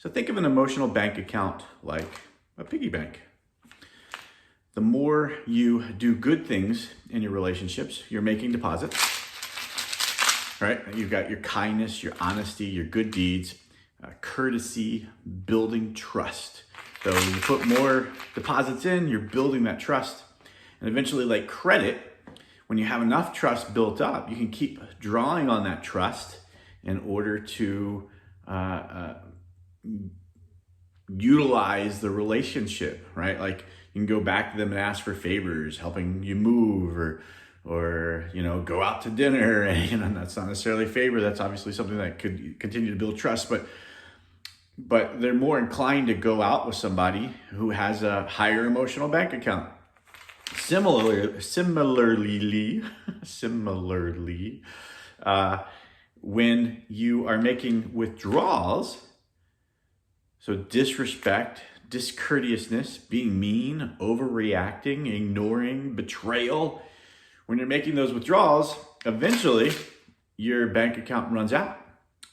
So think of an emotional bank account like a piggy bank. The more you do good things in your relationships, you're making deposits, right? You've got your kindness, your honesty, your good deeds, courtesy, building trust. So you put more deposits in, you're building that trust. And eventually, like credit, when you have enough trust built up, you can keep drawing on that trust in order to utilize the relationship, right? Like you can go back to them and ask for favors, helping you move, or go out to dinner. And that's not necessarily a favor. That's obviously something that could continue to build trust, but they're more inclined to go out with somebody who has a higher emotional bank account. Similarly, when you are making withdrawals, so disrespect, discourteousness, being mean, overreacting, ignoring, betrayal, when you're making those withdrawals, eventually your bank account runs out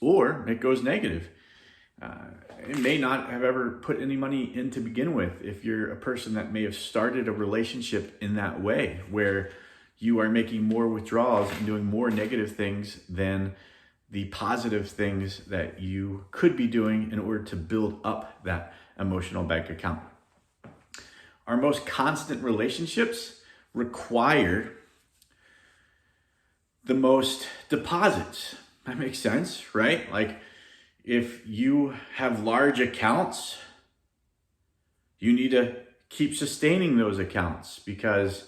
or it goes negative. It may not have ever put any money in to begin with if you're a person that may have started a relationship in that way, where you are making more withdrawals and doing more negative things than the positive things that you could be doing in order to build up that emotional bank account. Our most constant relationships require the most deposits. That makes sense, right? Like if you have large accounts, you need to keep sustaining those accounts because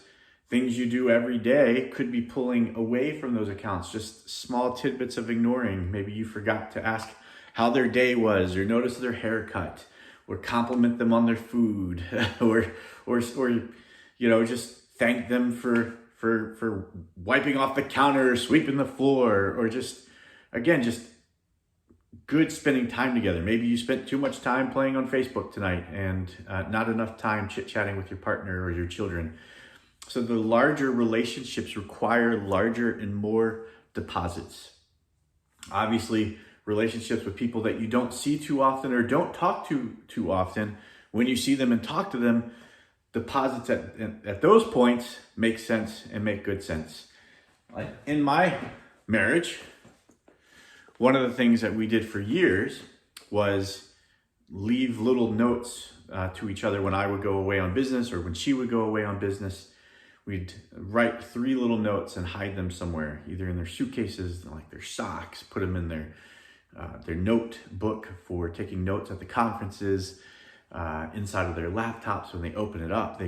things you do every day could be pulling away from those accounts. Just small tidbits of ignoring. Maybe you forgot to ask how their day was, or notice their haircut, or compliment them on their food, or just thank them for wiping off the counter, or sweeping the floor, or just good spending time together. Maybe you spent too much time playing on Facebook tonight and not enough time chit-chatting with your partner or your children. So the larger relationships require larger and more deposits. Obviously, relationships with people that you don't see too often or don't talk to too often, when you see them and talk to them, deposits at those points make sense and make good sense. Like in my marriage, one of the things that we did for years was leave little notes to each other when I would go away on business or when she would go away on business. We'd write 3 little notes and hide them somewhere, either in their suitcases, like their socks, put them in their notebook for taking notes at the conferences, inside of their laptops. When they open it up,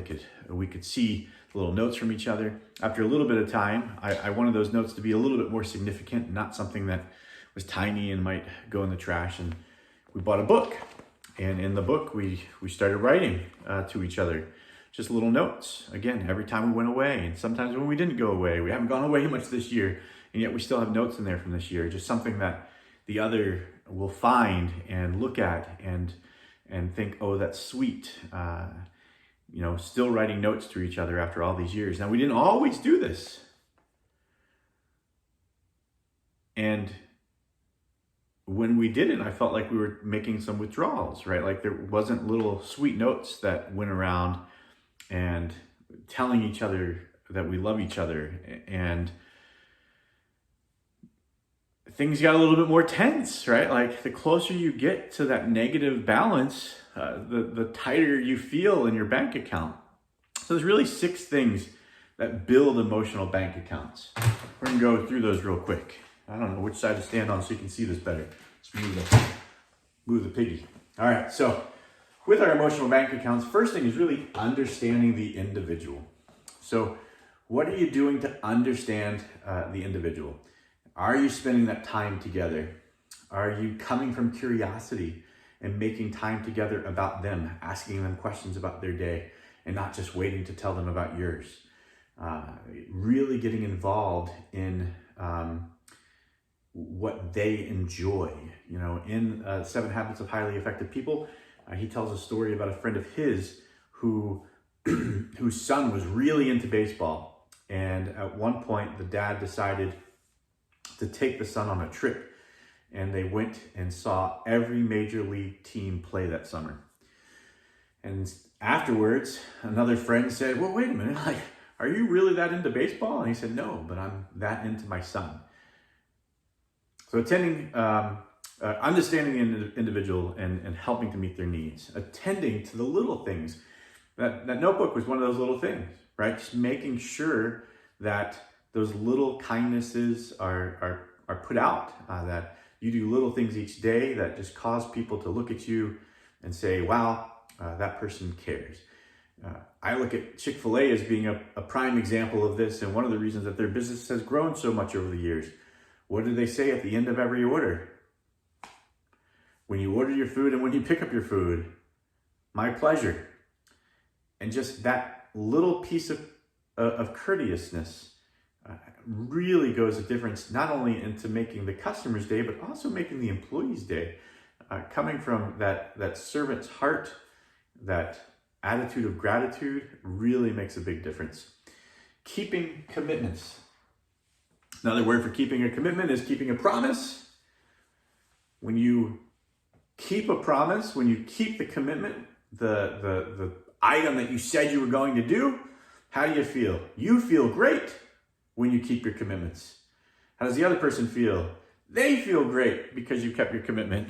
we could see the little notes from each other. After a little bit of time, I wanted those notes to be a little bit more significant, not something that was tiny and might go in the trash. And we bought a book, and in the book we started writing to each other. Just little notes, again, every time we went away, and sometimes when we didn't go away. We haven't gone away much this year, and yet we still have notes in there from this year. Just something that the other will find and look at and think, oh, that's sweet. Still writing notes to each other after all these years. Now, we didn't always do this. And when we did it, I felt like we were making some withdrawals, right? Like there wasn't little sweet notes that went around and telling each other that we love each other, and things got a little bit more tense, right? Like the closer you get to that negative balance, the tighter you feel in your bank account. So there's really 6 things that build emotional bank accounts. We're gonna go through those real quick. I don't know which side to stand on so you can see this better. Let's move the piggy. All right, so with our emotional bank accounts, first thing is really understanding the individual. So what are you doing to understand the individual? Are you spending that time together? Are you coming from curiosity and making time together about them, asking them questions about their day and not just waiting to tell them about yours? Really getting involved in what they enjoy. In 7 Habits of Highly Effective People, he tells a story about a friend of his whose son was really into baseball. And at one point, the dad decided to take the son on a trip. and they went and saw every major league team play that summer. And afterwards, another friend said, well, wait a minute, like, are you really that into baseball? And he said, no, but I'm that into my son. So understanding an individual and helping to meet their needs, attending to the little things. That notebook was one of those little things, right? Just making sure that those little kindnesses are put out, that you do little things each day that just cause people to look at you and say, wow, that person cares. I look at Chick-fil-A as being a prime example of this, and one of the reasons that their business has grown so much over the years. What do they say at the end of every order? When you order your food and when you pick up your food, my pleasure. And just that little piece of courteousness really goes a difference, not only into making the customer's day, but also making the employee's day. Coming from that servant's heart, that attitude of gratitude really makes a big difference. Keeping commitments. Another word for keeping a commitment is keeping a promise. When you keep a promise, when you keep the commitment, the item that you said you were going to do, how do you feel? You feel great when you keep your commitments. How does the other person feel? They feel great because you kept your commitment.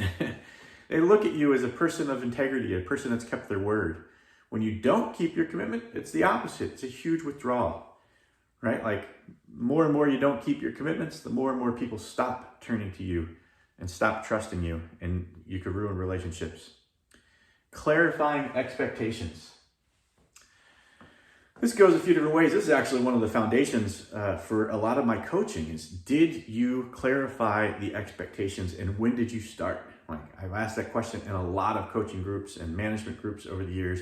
They look at you as a person of integrity, a person that's kept their word. When you don't keep your commitment, it's the opposite. It's a huge withdrawal, right? Like, more and more you don't keep your commitments, the more and more people stop turning to you and stop trusting you, and you could ruin relationships. Clarifying expectations. This goes a few different ways. This is actually one of the foundations for a lot of my coaching is, did you clarify the expectations, and when did you start? Like, I've asked that question in a lot of coaching groups and management groups over the years.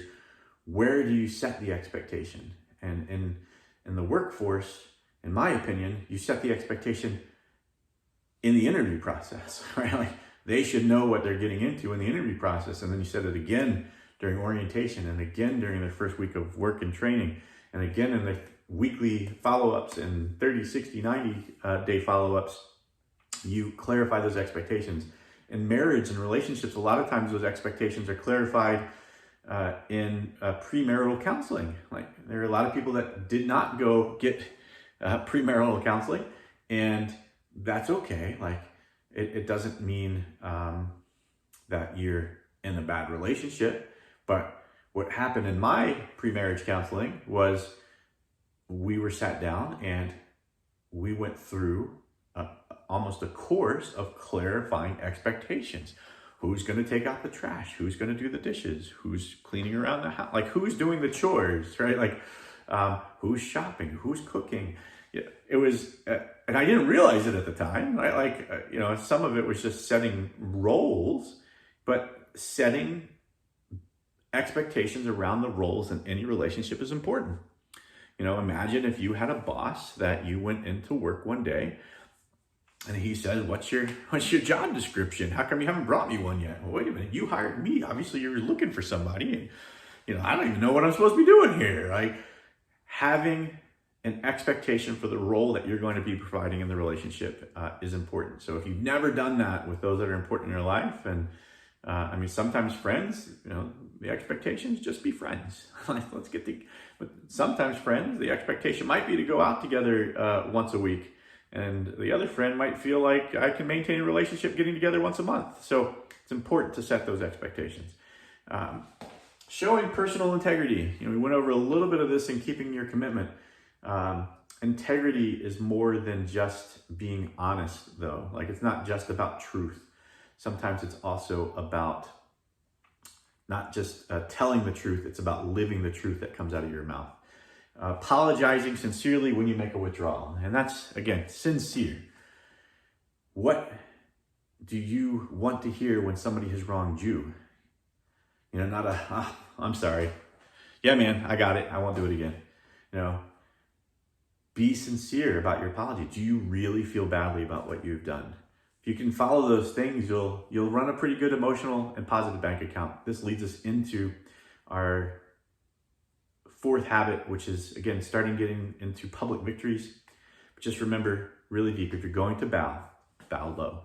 Where do you set the expectation? And in the workforce, in my opinion, you set the expectation in the interview process, right? Like, they should know what they're getting into in the interview process. And then you set it again during orientation, and again during their first week of work and training, and again in the weekly follow-ups and 30, 60, 90 day follow-ups. You clarify those expectations. In marriage and relationships, a lot of times those expectations are clarified in premarital counseling. Like, there are a lot of people that did not go get premarital counseling, and that's okay. Like, it doesn't mean that you're in a bad relationship. But what happened in my pre-marriage counseling was we were sat down and we went through almost a course of clarifying expectations. Who's going to take out the trash? Who's going to do the dishes? Who's cleaning around the house? Like, who's doing the chores, right? Like, who's shopping? Who's cooking? It was, and I didn't realize it at the time, right? Like, some of it was just setting roles, but setting expectations around the roles in any relationship is important. Imagine if you had a boss that you went into work one day and he says, what's your job description? How come you haven't brought me one yet? Well, wait a minute, you hired me. Obviously you're looking for somebody, and I don't even know what I'm supposed to be doing here. Like, having an expectation for the role that you're going to be providing in the relationship is important. So if you've never done that with those that are important in your life, and sometimes friends, the expectation is just be friends. But sometimes friends, the expectation might be to go out together once a week. And the other friend might feel like, I can maintain a relationship getting together once a month. So it's important to set those expectations. Showing personal integrity. We went over a little bit of this in keeping your commitment. Integrity is more than just being honest, though. Like, it's not just about truth. Sometimes it's also about not just telling the truth, it's about living the truth that comes out of your mouth. Apologizing sincerely when you make a withdrawal. And that's, again, sincere. What do you want to hear when somebody has wronged you? Not I'm sorry. Yeah, man, I got it. I won't do it again. Be sincere about your apology. Do you really feel badly about what you've done? If you can follow those things, you'll run a pretty good emotional and positive bank account. This leads us into our fourth habit, which is, again, starting getting into public victories. But just remember, really deep, if you're going to bow, bow low.